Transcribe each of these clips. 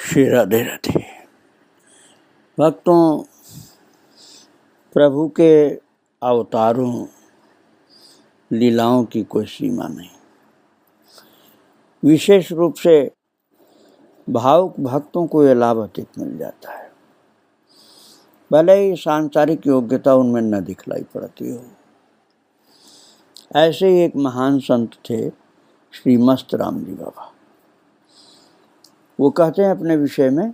श्री राधे राधे। भक्तों, प्रभु के अवतारों लीलाओं की कोई सीमा नहीं। विशेष रूप से भावुक भक्तों को यह लाभ अधिक मिल जाता है, भले ही सांसारिक योग्यता उनमें न दिखलाई पड़ती हो। ऐसे ही एक महान संत थे श्री मस्त राम जी बाबा। वो कहते हैं अपने विषय में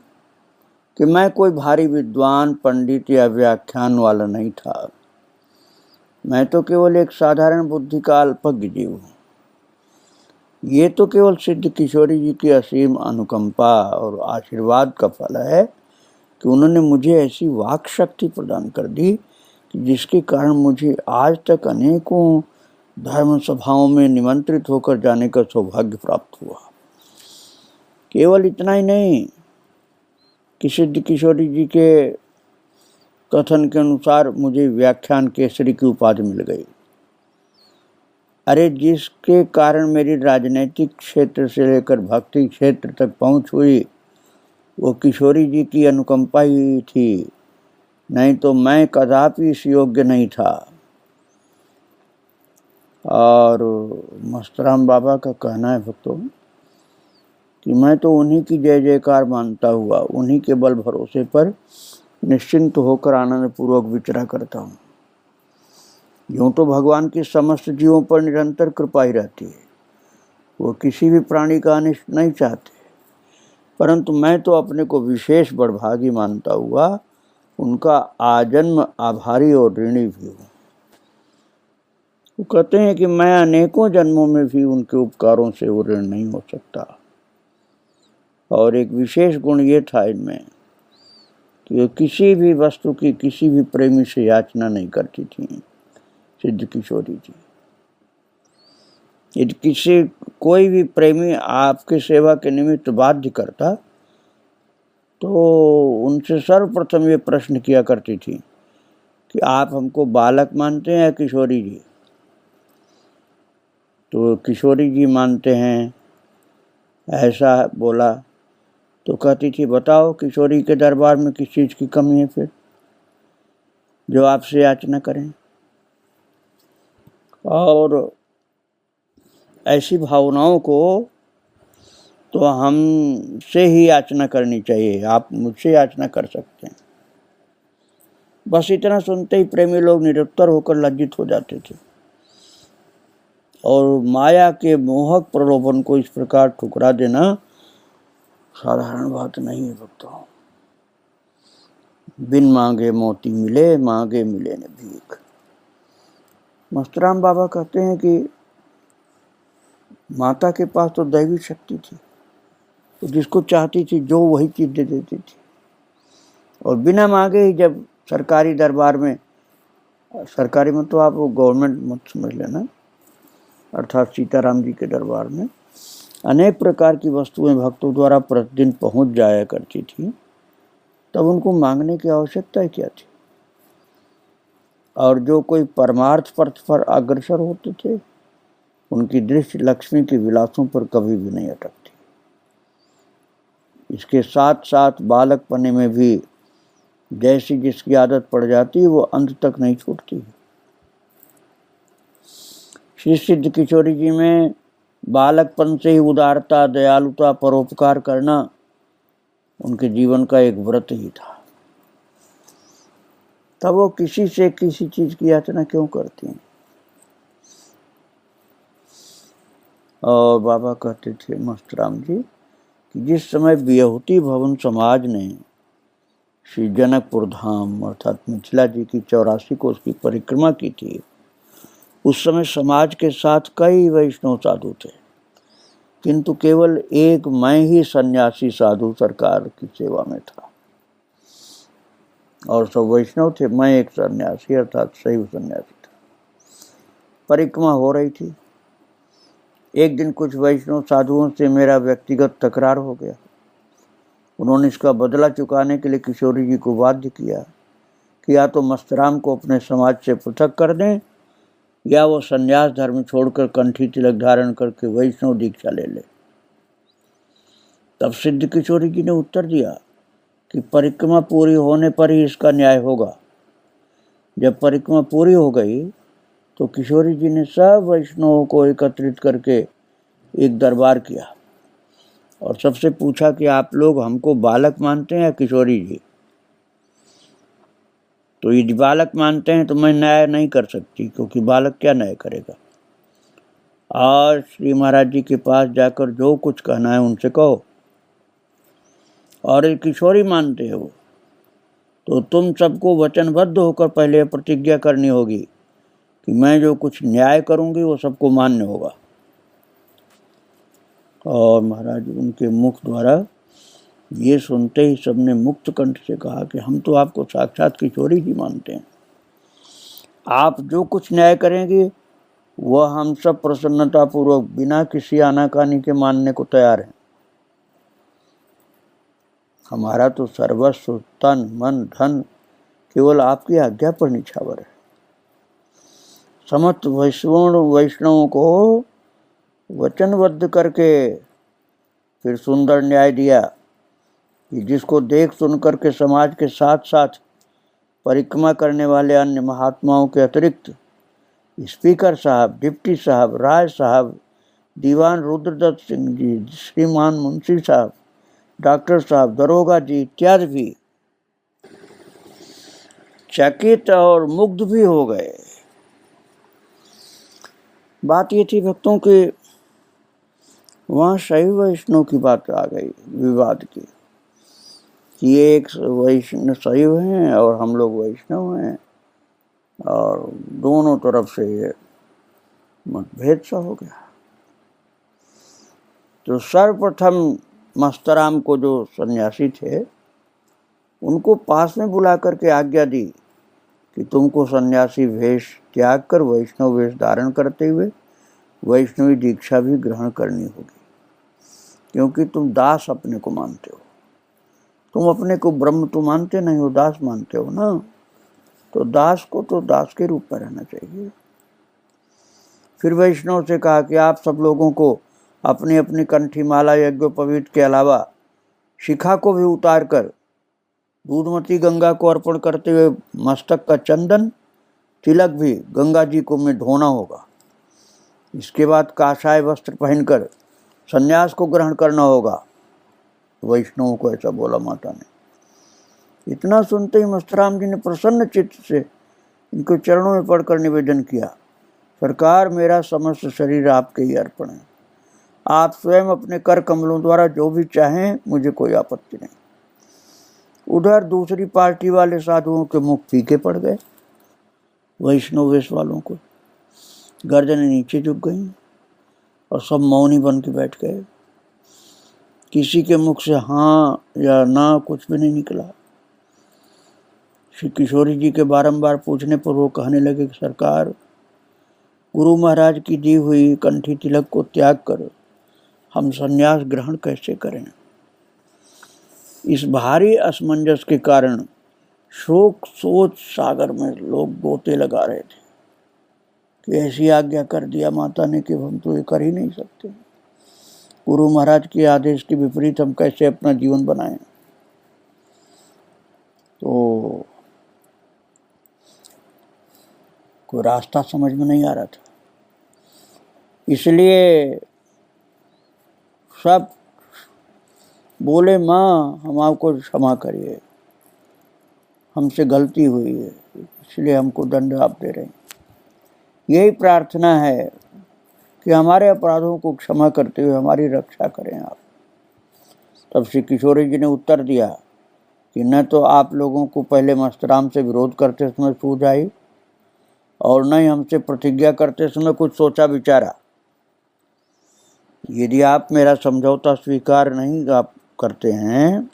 कि मैं कोई भारी विद्वान पंडित या व्याख्यान वाला नहीं था, मैं तो केवल एक साधारण बुद्धि का अल्पज्ञ जीव हूँ। ये तो केवल सिद्ध किशोरी जी की असीम अनुकंपा और आशीर्वाद का फल है कि उन्होंने मुझे ऐसी वाक शक्ति प्रदान कर दी कि जिसके कारण मुझे आज तक अनेकों धर्म सभाओं में निमंत्रित होकर जाने का सौभाग्य प्राप्त हुआ। केवल इतना ही नहीं कि सिद्ध किशोरी जी के कथन के अनुसार मुझे व्याख्यान केसरी की उपाधि मिल गई। अरे, जिसके कारण मेरी राजनीतिक क्षेत्र से लेकर भक्ति क्षेत्र तक पहुंच हुई वो किशोरी जी की अनुकंपा ही थी, नहीं तो मैं कदापि इस योग्य नहीं था। और मस्तराम बाबा का कहना है भक्तों कि मैं तो उन्हीं की जय जयकार मानता हुआ उन्हीं के बल भरोसे पर निश्चिंत होकर आनंद पूर्वक विचरा करता हूँ। यूं तो भगवान की समस्त जीवों पर निरंतर कृपा ही रहती है, वो किसी भी प्राणी का अनिष्ट नहीं चाहते, परंतु मैं तो अपने को विशेष बड़भागी मानता हुआ उनका आजन्म आभारी और ऋणी भी हूँ। वो कहते हैं कि मैं अनेकों जन्मों में भी उनके उपकारों से वो ऋण नहीं हो सकता। और एक विशेष गुण ये था इनमें कि किसी भी वस्तु की किसी भी प्रेमी से याचना नहीं करती थी सिद्ध किशोरी जी। यदि कोई भी प्रेमी आपके सेवा के निमित्त बाध्य करता तो उनसे सर्वप्रथम ये प्रश्न किया करती थी कि आप हमको बालक मानते हैं या किशोरी जी? तो किशोरी जी मानते हैं, ऐसा बोला तो कहती थी बताओ किशोरी के दरबार में किस चीज़ की कमी है फिर जो आपसे याचना करें। और ऐसी भावनाओं को तो हमसे ही याचना करनी चाहिए, आप मुझसे याचना कर सकते हैं। बस इतना सुनते ही प्रेमी लोग निरुत्तर होकर लज्जित हो जाते थे और माया के मोहक प्रलोभन को इस प्रकार ठुकरा देना साधारण बात नहीं है भक्तों। बिन मांगे मोती मिले, मांगे मिले न भीख। मस्तराम बाबा कहते हैं कि माता के पास तो दैवी शक्ति थी, तो जिसको चाहती थी जो वही चीज दे देती थी। और बिना मांगे ही जब सरकारी दरबार में, सरकारी में तो आप गवर्नमेंट मत समझ लेना, अर्थात सीताराम जी के दरबार में अनेक प्रकार की वस्तुएं भक्तों द्वारा प्रतिदिन पहुंच जाया करती थी, तब उनको मांगने की आवश्यकता क्या थी। और जो कोई परमार्थ पथ पर अग्रसर होते थे उनकी दृष्टि लक्ष्मी के विलासों पर कभी भी नहीं अटकती। इसके साथ साथ बालकपने में भी जैसी जिसकी आदत पड़ जाती है वो अंत तक नहीं छूटती। श्री सिद्ध किशोरी जी में बालकपन से ही उदारता, दयालुता, परोपकार करना उनके जीवन का एक व्रत ही था। तब वो किसी से किसी चीज की याचना क्यों करती हैं। और बाबा कहते थे मस्तराम जी कि जिस समय विभूति भवन समाज ने श्री जनकपुर धाम अर्थात मिथिला जी की 84 कोस की परिक्रमा की थी, उस समय समाज के साथ कई वैष्णव साधु थे, किंतु केवल एक मैं ही सन्यासी साधु सरकार की सेवा में था और सब वैष्णव थे। मैं एक सन्यासी अर्थात शैव सन्यासी था। परिक्रमा हो रही थी। एक दिन कुछ वैष्णव साधुओं से मेरा व्यक्तिगत तकरार हो गया। उन्होंने इसका बदला चुकाने के लिए किशोरी जी को बाध्य किया कि या तो मस्तराम को अपने समाज से पृथक कर दें या वो संन्यास धर्म छोड़कर कंठी तिलक धारण करके वैष्णव दीक्षा ले ले। तब सिद्ध किशोरी जी ने उत्तर दिया कि परिक्रमा पूरी होने पर ही इसका न्याय होगा। जब परिक्रमा पूरी हो गई तो किशोरी जी ने सब वैष्णवों को एकत्रित करके एक दरबार किया और सबसे पूछा कि आप लोग हमको बालक मानते हैं या किशोरी जी? तो यदि बालक मानते हैं तो मैं न्याय नहीं कर सकती, क्योंकि बालक क्या न्याय करेगा। आज श्री महाराज जी के पास जाकर जो कुछ कहना है उनसे कहो। और ये किशोरी मानते हो तो तुम सबको वचनबद्ध होकर पहले प्रतिज्ञा करनी होगी कि मैं जो कुछ न्याय करूंगी वो सबको मान्य होगा। और महाराज उनके मुख द्वारा ये सुनते ही सबने मुक्त कंठ से कहा कि हम तो आपको साक्षात किशोरी जी मानते हैं। आप जो कुछ न्याय करेंगे वह हम सब प्रसन्नतापूर्वक बिना किसी आनाकानी के मानने को तैयार हैं। हमारा तो सर्वस्व तन मन धन केवल आपकी आज्ञा पर निछावर है। समस्त वैष्णवों को वचनबद्ध करके फिर सुंदर न्याय दिया कि जिसको देख सुन करके समाज के साथ साथ परिक्रमा करने वाले अन्य महात्माओं के अतिरिक्त स्पीकर साहब, डिप्टी साहब, राय साहब, दीवान रुद्रदत्त सिंह जी, श्रीमान मुंशी साहब, डॉक्टर साहब, दरोगा जी इत्यादि भी चकित और मुग्ध भी हो गए। बात ये थी भक्तों के वहाँ शैव वैष्णव की बात आ गई विवाद की कि ये एक वैष्णव शैव हैं और हम लोग वैष्णव हैं और दोनों तरफ से ये मतभेद सा हो गया। तो सर्वप्रथम मस्तराम को जो सन्यासी थे उनको पास में बुला करके आज्ञा दी कि तुमको सन्यासी वेश त्याग कर वैष्णव वेश धारण करते हुए वैष्णवी दीक्षा भी ग्रहण करनी होगी, क्योंकि तुम दास अपने को मानते हो। तुम अपने को ब्रह्म तो मानते नहीं हो, दास मानते हो ना, तो दास को तो दास के रूप में रहना चाहिए। फिर वैष्णव से कहा कि आप सब लोगों को अपनी अपनी कंठी माला यज्ञोपवीत के अलावा शिखा को भी उतार कर दूधमती गंगा को अर्पण करते हुए मस्तक का चंदन तिलक भी गंगा जी को में धोना होगा। इसके बाद काषाय वस्त्र पहनकर संन्यास को ग्रहण करना होगा। वैष्णवों को ऐसा बोला माता ने। इतना सुनते ही मस्तराम जी ने प्रसन्न चित्त से इनको चरणों में पड़कर निवेदन किया, सरकार मेरा समस्त शरीर आपके ही अर्पण है, आप स्वयं अपने कर कमलों द्वारा जो भी चाहें, मुझे कोई आपत्ति नहीं। उधर दूसरी पार्टी वाले साधुओं के मुख फीके पड़ गए। वैष्णव वेश वालों को गर्दनें नीचे झुक गईं और सब मौनी बन के बैठ गए। किसी के मुख से हाँ या ना कुछ भी नहीं निकला। श्री किशोरी जी के बारंबार पूछने पर वो कहने लगे कि सरकार, गुरु महाराज की दी हुई कंठी तिलक को त्याग कर हम संन्यास ग्रहण कैसे करें। इस भारी असमंजस के कारण शोक सोच सागर में लोग गोते लगा रहे थे कि ऐसी आज्ञा कर दिया माता ने कि हम तो ये कर ही नहीं सकते। गुरु महाराज के आदेश के विपरीत हम कैसे अपना जीवन बनाएं। तो कोई रास्ता समझ में नहीं आ रहा था। इसलिए सब बोले, माँ हम आपको क्षमा करिए, हमसे गलती हुई है, इसलिए हमको दंड आप दे रहे हैं। यही प्रार्थना है कि हमारे अपराधों को क्षमा करते हुए हमारी रक्षा करें आप। तब श्री किशोरी जी ने उत्तर दिया कि न तो आप लोगों को पहले मस्तराम से विरोध करते समय सूझ आई और न ही हमसे प्रतिज्ञा करते समय कुछ सोचा विचारा। यदि आप मेरा समझौता स्वीकार नहीं आप करते हैं,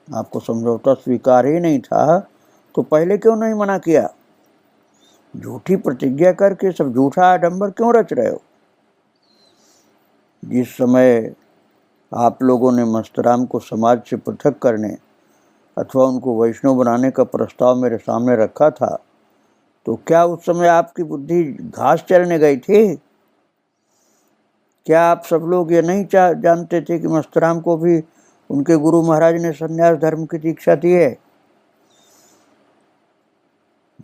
आपको समझौता स्वीकार ही नहीं था, तो पहले क्यों नहीं मना किया। झूठी प्रतिज्ञा करके सब झूठा आडंबर क्यों रच रहे हो। जिस समय आप लोगों ने मस्तराम को समाज से पृथक करने अथवा उनको वैष्णव बनाने का प्रस्ताव मेरे सामने रखा था, तो क्या उस समय आपकी बुद्धि घास चरने गई थी। क्या आप सब लोग ये नहीं जानते थे कि मस्तराम को भी उनके गुरु महाराज ने संन्यास धर्म की दीक्षा दी है?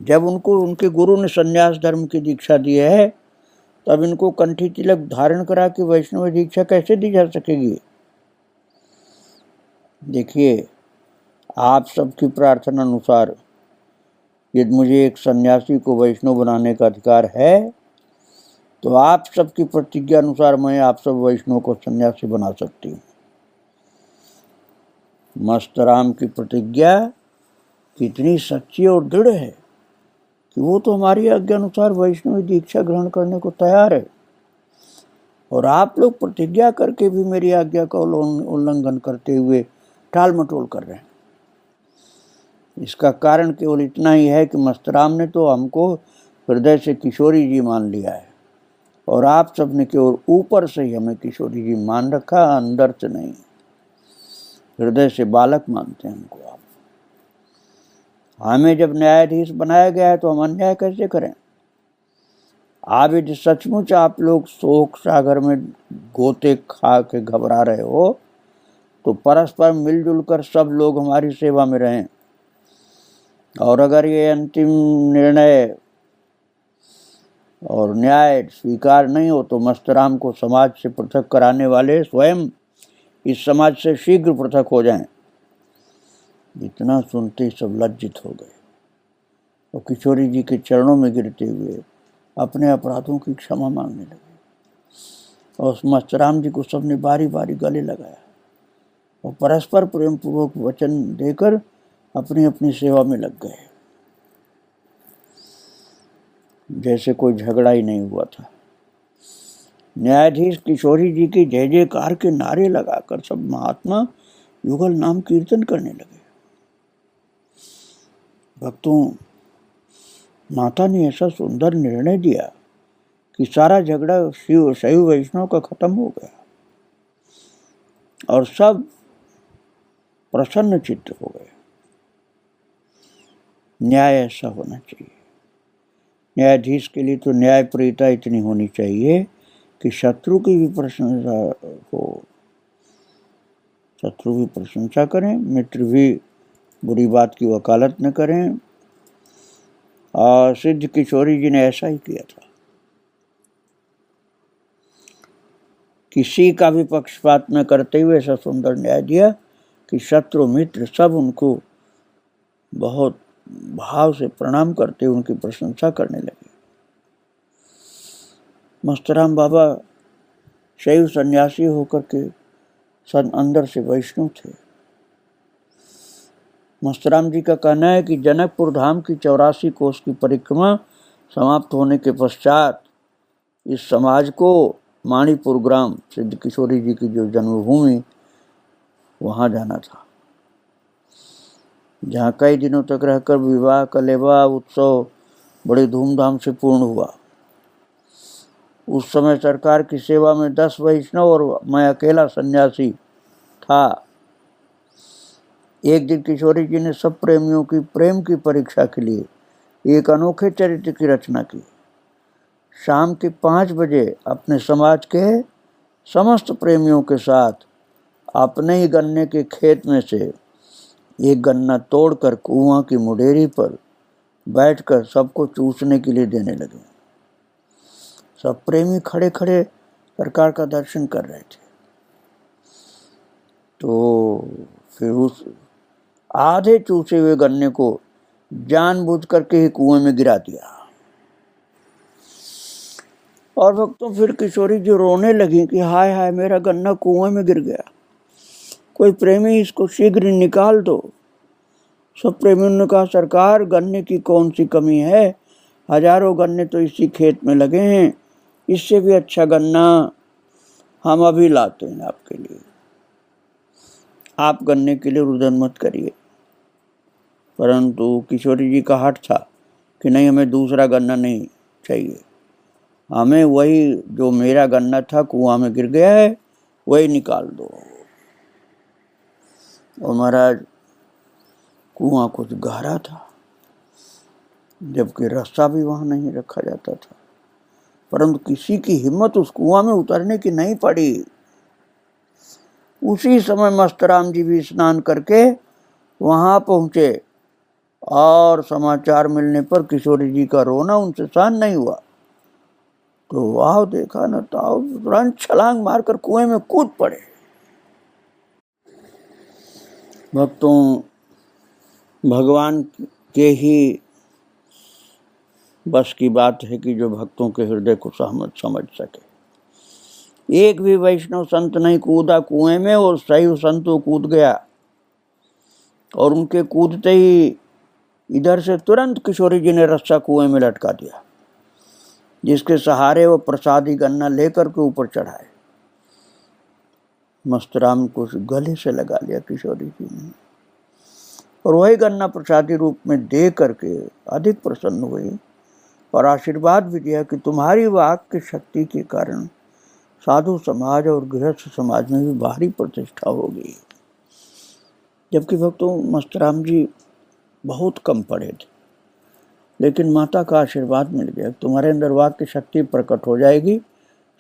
जब उनको उनके गुरु ने संन्यास धर्म की दीक्षा दी है, तब इनको कंठी तिलक धारण करा के वैष्णव दीक्षा कैसे दी जा सकेगी? देखिए, आप सबकी प्रार्थना अनुसार यदि मुझे एक सन्यासी को वैष्णव बनाने का अधिकार है, तो आप सबकी प्रतिज्ञा अनुसार मैं आप सब वैष्णव को सन्यासी बना सकती हूँ। मस्तराम की प्रतिज्ञा कितनी सच्ची और दृढ़ है कि वो तो हमारी आज्ञा अनुसार वैष्णव दीक्षा ग्रहण करने को तैयार है, और आप लोग प्रतिज्ञा करके भी मेरी आज्ञा का उल्लंघन करते हुए टाल मटोल कर रहे हैं। इसका कारण केवल इतना ही है कि मस्तराम ने तो हमको हृदय से किशोरी जी मान लिया है, और आप सब ने केवल ऊपर से ही हमें किशोरी जी मान रखा, अंदर से नहीं। हृदय से बालक मानते हैं हमको आप। हमें जब न्यायाधीश बनाया गया है तो हम अन्याय कैसे करें? आप यदि सचमुच आप लोग शोक सागर में गोते खा के घबरा रहे हो, तो परस्पर मिलजुल कर सब लोग हमारी सेवा में रहें, और अगर ये अंतिम निर्णय और न्याय स्वीकार नहीं हो तो मस्तराम को समाज से पृथक कराने वाले स्वयं इस समाज से शीघ्र पृथक हो जाएं। इतना सुनते सब लज्जित हो गए और किशोरी जी के चरणों में गिरते हुए अपने अपराधों की क्षमा मांगने लगे, और उस मस्तराम जी को सबने बारी बारी गले लगाया और परस्पर प्रेम पूर्वक वचन देकर अपनी अपनी सेवा में लग गए, जैसे कोई झगड़ा ही नहीं हुआ था। न्यायाधीश किशोरी जी की जय जयकार के नारे लगाकर सब महात्मा युगल नाम कीर्तन करने लगे। भक्तों, माता ने ऐसा सुंदर निर्णय दिया कि सारा झगड़ा शैव वैष्णव का खत्म हो गया और सब प्रसन्न चित्त हो गए। न्याय ऐसा होना चाहिए। न्यायाधीश के लिए तो न्यायप्रियता इतनी होनी चाहिए कि शत्रु की भी प्रशंसा हो, शत्रु भी प्रशंसा करें, मित्र भी बुरी बात की वकालत न करें। और सिद्ध किशोरी जी ने ऐसा ही किया था। किसी का भी पक्षपात न करते हुए ऐसा सुंदर न्याय दिया कि शत्रु मित्र सब उनको बहुत भाव से प्रणाम करते हुए उनकी प्रशंसा करने लगे। मस्तराम बाबा शैव सन्यासी होकर के अंदर से वैष्णव थे। मस्तराम जी का कहना है कि जनकपुर धाम की 84 कोस की परिक्रमा समाप्त होने के पश्चात इस समाज को माणिपुर ग्राम, सिद्ध किशोरी जी की जो जन्मभूमि, वहाँ जाना था, जहाँ कई दिनों तक रहकर विवाह कलेवा उत्सव बड़े धूमधाम से पूर्ण हुआ। उस समय सरकार की सेवा में 10 वैष्णव और मैं अकेला सन्यासी था। एक दिन किशोरी जी ने सब प्रेमियों की प्रेम की परीक्षा के लिए एक अनोखे चरित्र की रचना की। शाम के 5 बजे अपने समाज के समस्त प्रेमियों के साथ अपने ही गन्ने के खेत में से एक गन्ना तोड़कर कुआं की मुडेरी पर बैठकर सबको चूसने के लिए देने लगे। सब प्रेमी खड़े खड़े सरकार का दर्शन कर रहे थे। तो फिर उस आधे चूसे हुए गन्ने को जानबूझ करके ही कुएं में गिरा दिया। और भक्तों, फिर किशोरी जी रोने लगी कि हाय हाय, मेरा गन्ना कुएं में गिर गया, कोई प्रेमी इसको शीघ्र निकाल दो। सब प्रेमियों ने कहा, सरकार, गन्ने की कौन सी कमी है, हजारों गन्ने तो इसी खेत में लगे हैं, इससे भी अच्छा गन्ना हम अभी लाते हैं आपके लिए, आप गन्ने के लिए रुदन मत करिए। परंतु किशोरी जी का हठ था कि नहीं, हमें दूसरा गन्ना नहीं चाहिए, हमें वही जो मेरा गन्ना था कुआं में गिर गया है वही निकाल दो। और महाराज, कुआं कुछ गहरा था, जबकि रास्ता भी वहां नहीं रखा जाता था। परंतु किसी की हिम्मत उस कुआं में उतरने की नहीं पड़ी। उसी समय मस्तराम जी भी स्नान करके वहां पहुंचे और समाचार मिलने पर किशोरी जी का रोना उनसे सहन नहीं हुआ। तो वाह, देखा न ताओ, तुरंत छलांग मारकर कुएं में कूद पड़े। भक्तों, भगवान के ही बस की बात है कि जो भक्तों के हृदय को समझ सके। एक भी वैष्णव संत नहीं कूदा कुएं में, और सही संत वो कूद गया और उनके कूदते ही इधर से तुरंत किशोरी जी ने रस्सा कुएं में लटका दिया, जिसके सहारे वो प्रसादी गन्ना लेकर के ऊपर चढ़ाए। मस्तराम को गले से लगा लिया किशोरी जी ने, और वही गन्ना प्रसादी रूप में दे करके अधिक प्रसन्न हुई और आशीर्वाद भी दिया कि तुम्हारी वाक की शक्ति के कारण साधु समाज और गृहस्थ समाज में भी भारी प्रतिष्ठा होगी। जबकि भक्तों, मस्तराम जी बहुत कम पढ़े थे, लेकिन माता का आशीर्वाद मिल गया, तुम्हारे अंदर वाक की शक्ति प्रकट हो जाएगी,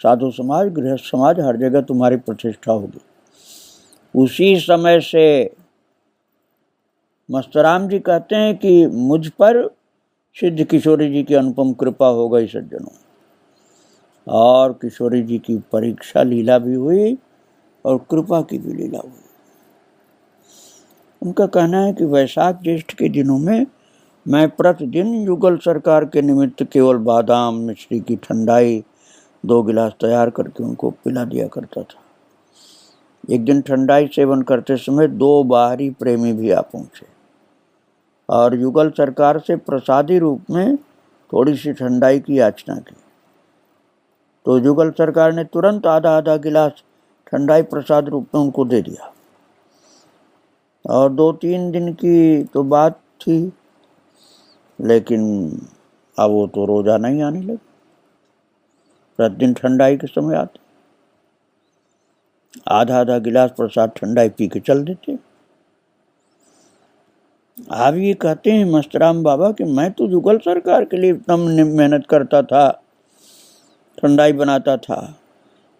साधु समाज गृहस्थ समाज हर जगह तुम्हारी प्रतिष्ठा होगी। उसी समय से मस्तराम जी कहते हैं कि मुझ पर सिद्ध किशोरी जी की अनुपम कृपा हो गई सज्जनों, और किशोरी जी की परीक्षा लीला भी हुई और कृपा की भी लीला हुई। उनका कहना है कि वैशाख ज्येष्ठ के दिनों में मैं प्रतिदिन युगल सरकार के निमित्त केवल बादाम मिश्री की ठंडाई 2 गिलास तैयार करके उनको पिला दिया करता था। एक दिन ठंडाई सेवन करते समय 2 बाहरी प्रेमी भी आ पहुंचे और युगल सरकार से प्रसादी रूप में थोड़ी सी ठंडाई की याचना की। तो युगल सरकार ने तुरंत आधा गिलास ठंडाई प्रसाद रूप में उनको दे दिया। और 2-3 दिन की तो बात थी, लेकिन अब वो तो रोजाना ही आने लगे, प्रतिदिन ठंडाई के समय आते, आधा गिलास प्रसाद ठंडाई पी के चल देते। आप ये कहते हैं मस्तराम बाबा कि मैं तो युगल सरकार के लिए इतना मेहनत करता था, ठंडाई बनाता था,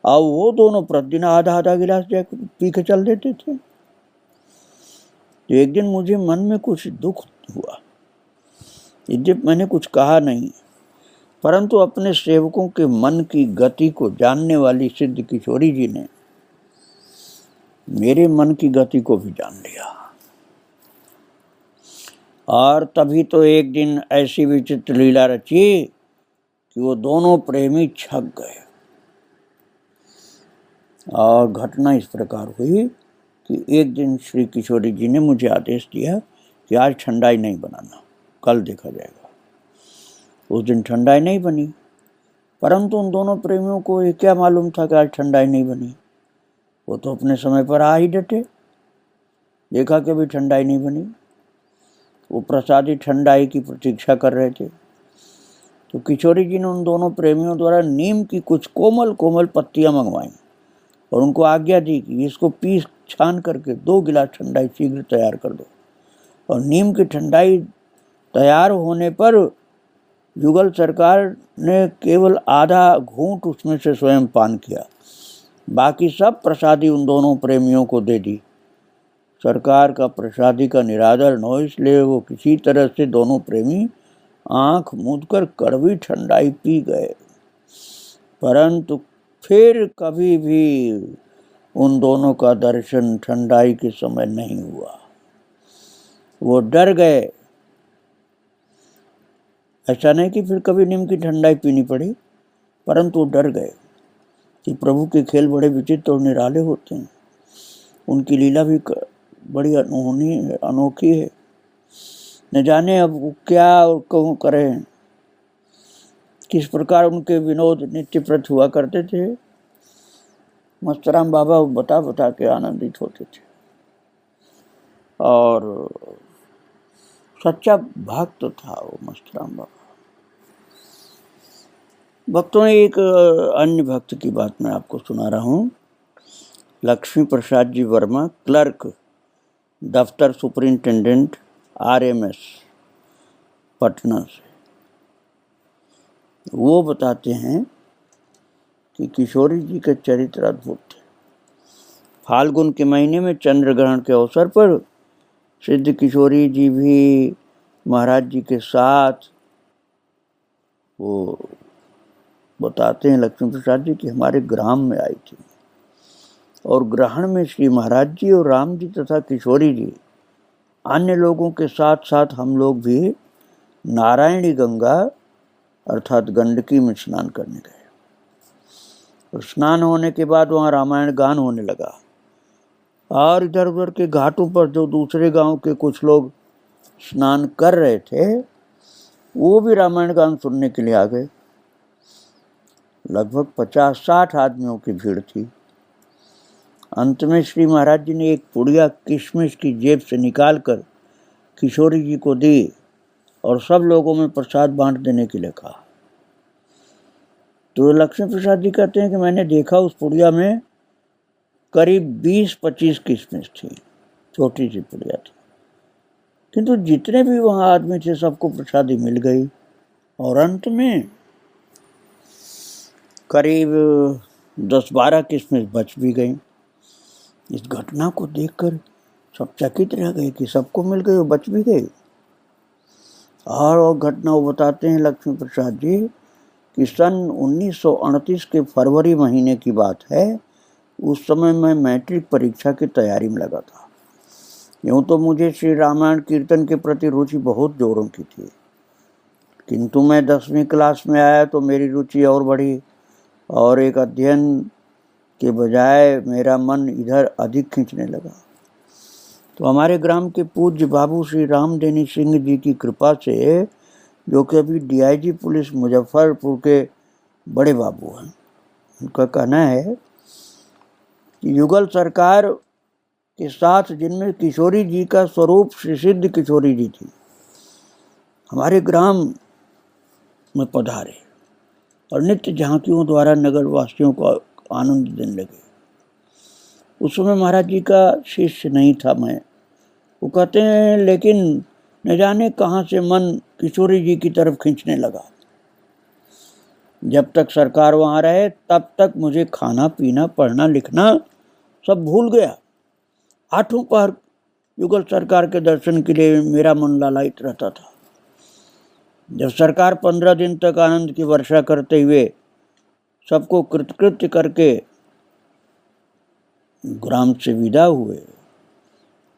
और वो दोनों प्रतिदिन आधा गिलास पी के चल देते थे। तो एक दिन मुझे मन में कुछ दुख हुआ, जब मैंने कुछ कहा नहीं, परंतु अपने सेवकों के मन की गति को जानने वाली सिद्ध किशोरी जी ने मेरे मन की गति को भी जान लिया, और तभी तो एक दिन ऐसी विचित्र लीला रची कि वो दोनों प्रेमी छक गए। और घटना इस प्रकार हुई कि एक दिन श्री किशोरी जी ने मुझे आदेश दिया कि आज ठंडाई नहीं बनाना, कल देखा जाएगा। उस दिन ठंडाई नहीं बनी, परंतु उन दोनों प्रेमियों को ये क्या मालूम था कि आज ठंडाई नहीं बनी। वो तो अपने समय पर आ ही डटे, देखा कि भी ठंडाई नहीं बनी। वो प्रसादी ठंडाई की प्रतीक्षा कर रहे थे। तो किशोरी जी ने उन दोनों प्रेमियों द्वारा नीम की कुछ कोमल कोमल पत्तियां मंगवाई और उनको आज्ञा दी कि इसको पीस छान करके 2 गिलास ठंडाई शीघ्र तैयार कर दो। और नीम की ठंडाई तैयार होने पर युगल सरकार ने केवल आधा घूंट उसमें से स्वयं पान किया, बाकी सब प्रसादी उन दोनों प्रेमियों को दे दी। सरकार का प्रसादी का निरादर न हो, इसलिए वो किसी तरह से दोनों प्रेमी आंख मूंदकर कड़वी ठंडाई पी गए, परंतु फिर कभी भी उन दोनों का दर्शन ठंडाई के समय नहीं हुआ। वो डर गए। ऐसा नहीं कि फिर कभी नीम की ठंडाई पीनी पड़ी, परंतु वो डर गए कि प्रभु के खेल बड़े विचित्र और निराले होते हैं, उनकी लीला भी बड़ी अनोखी है, न जाने अब वो क्या और कहूँ करें। किस प्रकार उनके विनोद नित्य प्रत हुआ करते थे, मस्तराम बाबा बता बता के आनंदित होते थे। और सच्चा भक्त था वो मस्तराम बाबा। भक्तों, एक अन्य भक्त की बात मैं आपको सुना रहा हूँ। लक्ष्मी प्रसाद जी वर्मा, क्लर्क, दफ्तर सुपरिंटेंडेंट RMS पटना से, वो बताते हैं कि किशोरी जी के चरित्र अद्भुत थे। फाल्गुन के महीने में चंद्र ग्रहण के अवसर पर सिद्ध किशोरी जी भी महाराज जी के साथ, वो बताते हैं लक्ष्मी प्रसाद जी कि हमारे ग्राम में आई थी, और ग्रहण में श्री महाराज जी और राम जी तथा किशोरी जी अन्य लोगों के साथ साथ हम लोग भी नारायणी गंगा अर्थात गंडकी में स्नान करने गए। और स्नान होने के बाद वहाँ रामायण गान होने लगा, और इधर उधर के घाटों पर जो दूसरे गांव के कुछ लोग स्नान कर रहे थे वो भी रामायण गान सुनने के लिए आ गए। लगभग 50-60 आदमियों की भीड़ थी। अंत में श्री महाराज जी ने एक पुड़िया किशमिश की जेब से निकालकर किशोरी जी को दी और सब लोगों में प्रसाद बांट देने के लिए कहा। तो लक्ष्मी प्रसाद जी कहते हैं कि मैंने देखा उस पुड़िया में करीब 20-25 किशमिश थी, छोटी सी पुड़िया थी, किंतु जितने भी वहाँ आदमी थे सबको प्रसादी मिल गई और अंत में करीब 10-12 किशमिश बच भी गई। इस घटना को देखकर सब चकित रह गए कि सबको मिल गई और बच भी गई। और वो घटना वो बताते हैं लक्ष्मी प्रसाद जी कि सन 1938 के फरवरी महीने की बात है। उस समय मैं मैट्रिक परीक्षा की तैयारी में लगा था। यूँ तो मुझे श्री रामायण कीर्तन के प्रति रुचि बहुत जोरों की थी, किंतु मैं 10वीं क्लास में आया तो मेरी रुचि और बढ़ी और एक अध्ययन के बजाय मेरा मन इधर अधिक खींचने लगा। तो हमारे ग्राम के पूज्य बाबू श्री रामदेनी सिंह जी की कृपा से, जो कि अभी DIG पुलिस मुजफ्फरपुर के बड़े बाबू हैं, उनका कहना है कि युगल सरकार के साथ जिनमें किशोरी जी का स्वरूप श्री सिद्ध किशोरी जी थी, हमारे ग्राम में पधारे और नित्य झांकियों द्वारा नगर वासियों को आनंद देने लगे। उस समय महाराज जी का शिष्य नहीं था मैं, वो कहते हैं, लेकिन न जाने कहाँ से मन किशोरी जी की तरफ खींचने लगा। जब तक सरकार वहाँ रहे तब तक मुझे खाना पीना पढ़ना लिखना सब भूल गया। 8 पहर युगल सरकार के दर्शन के लिए मेरा मन लालायित रहता था। जब सरकार 15 दिन तक आनंद की वर्षा करते हुए सबको कृतकृत्य करके ग्राम से विदा हुए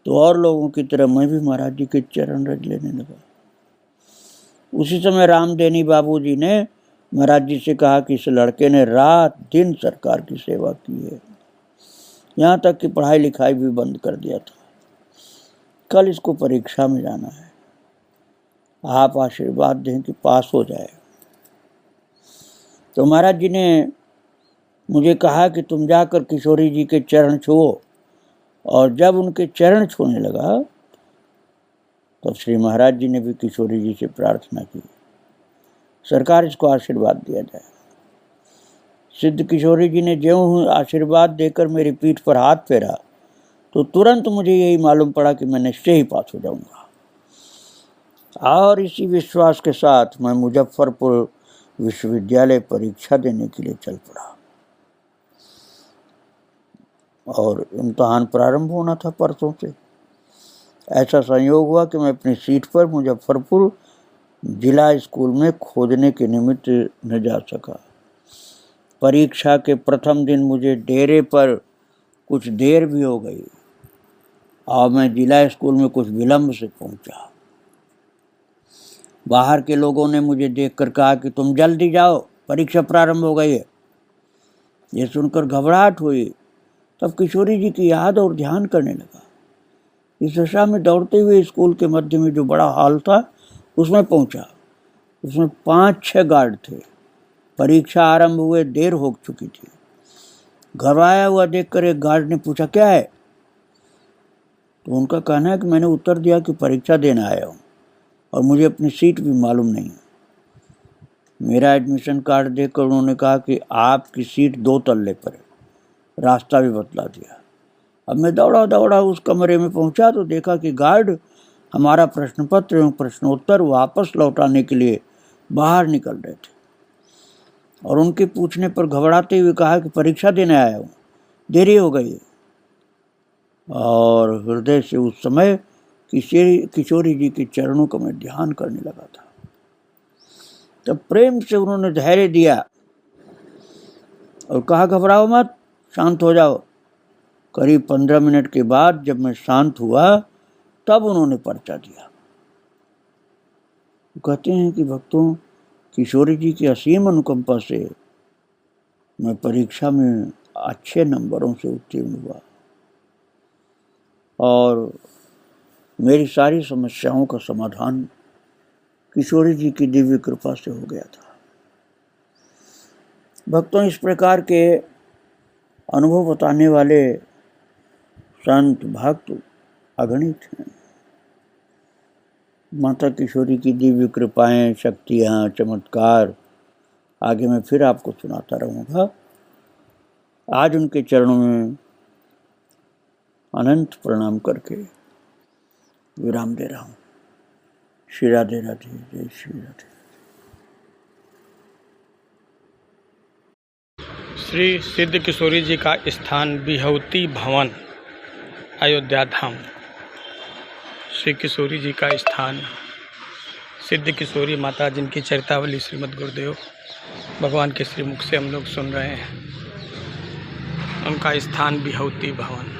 तो और लोगों की तरह मैं भी महाराज जी के चरण रज लेने लगा। उसी समय रामदेनी बाबूजी ने महाराज जी से कहा कि इस लड़के ने रात दिन सरकार की सेवा की है, यहाँ तक कि पढ़ाई लिखाई भी बंद कर दिया था। कल इसको परीक्षा में जाना है, आप आशीर्वाद दें कि पास हो जाए। तो महाराज जी ने मुझे कहा कि तुम जाकर किशोरी जी के चरण छुओ। और जब उनके चरण छूने लगा तब श्री महाराज जी ने भी किशोरी जी से प्रार्थना की, सरकार इसको आशीर्वाद दिया जाए। सिद्ध किशोरी जी ने ज्यों आशीर्वाद देकर मेरी पीठ पर हाथ फेरा तो तुरंत मुझे यही मालूम पड़ा कि मैं निश्चय ही पास हो जाऊंगा। और इसी विश्वास के साथ मैं मुजफ्फरपुर विश्वविद्यालय परीक्षा देने के लिए चल पड़ा और इम्तहान प्रारंभ होना था परसों से। ऐसा संयोग हुआ कि मैं अपनी सीट पर मुजफ्फरपुर जिला स्कूल में खोजने के निमित्त न जा सका। परीक्षा के प्रथम दिन मुझे डेरे पर कुछ देर भी हो गई और मैं जिला स्कूल में कुछ विलंब से पहुंचा। बाहर के लोगों ने मुझे देखकर कहा कि तुम जल्दी जाओ, परीक्षा प्रारंभ हो गई है। ये सुनकर घबराहट हुई। तब किशोरी जी की याद और ध्यान करने लगा। इस दशा में दौड़ते हुए स्कूल के मध्य में जो बड़ा हॉल था उसमें पहुंचा। उसमें 5-6 गार्ड थे। परीक्षा आरंभ हुए देर हो चुकी थी। घबराया हुआ देखकर एक गार्ड ने पूछा, क्या है? तो उनका कहना है कि मैंने उत्तर दिया कि परीक्षा देने आया हूँ और मुझे अपनी सीट भी मालूम नहीं है। मेरा एडमिशन कार्ड देखकर उन्होंने कहा कि आपकी सीट 2 तल्ले पर है। रास्ता भी बतला दिया। अब मैं दौड़ा दौड़ा उस कमरे में पहुंचा तो देखा कि गार्ड हमारा प्रश्न पत्र एवं प्रश्नोत्तर वापस लौटाने के लिए बाहर निकल रहे थे। और उनके पूछने पर घबराते हुए कहा कि परीक्षा देने आया हूँ, देरी हो गई। और हृदय से उस समय किशोरी जी के चरणों का मैं ध्यान करने लगा था। तब प्रेम से उन्होंने धैर्य दिया और कहा घबराओ मत, शांत हो जाओ। करीब 15 मिनट के बाद जब मैं शांत हुआ तब उन्होंने पर्चा दिया। कहते हैं कि भक्तों, किशोरी जी की असीम अनुकंपा से मैं परीक्षा में अच्छे नंबरों से उत्तीर्ण हुआ और मेरी सारी समस्याओं का समाधान किशोरी जी की दिव्य कृपा से हो गया था। भक्तों, इस प्रकार के अनुभव बताने वाले संत भक्त अगणित हैं। माता किशोरी की दिव्य कृपाएं, शक्तियां, चमत्कार आगे मैं फिर आपको सुनाता रहूँगा। आज उनके चरणों में अनंत प्रणाम करके विराम दे रहा हूँ। श्री राधे राधे, जय श्री राधे। श्री सिद्ध किशोरी जी का स्थान बिहौती भवन, अयोध्या धाम। श्री किशोरी जी का स्थान, सिद्ध किशोरी माता जिनकी चरितावली श्रीमद् गुरुदेव भगवान के श्रीमुख से हम लोग सुन रहे हैं, उनका स्थान बिहौती भवन।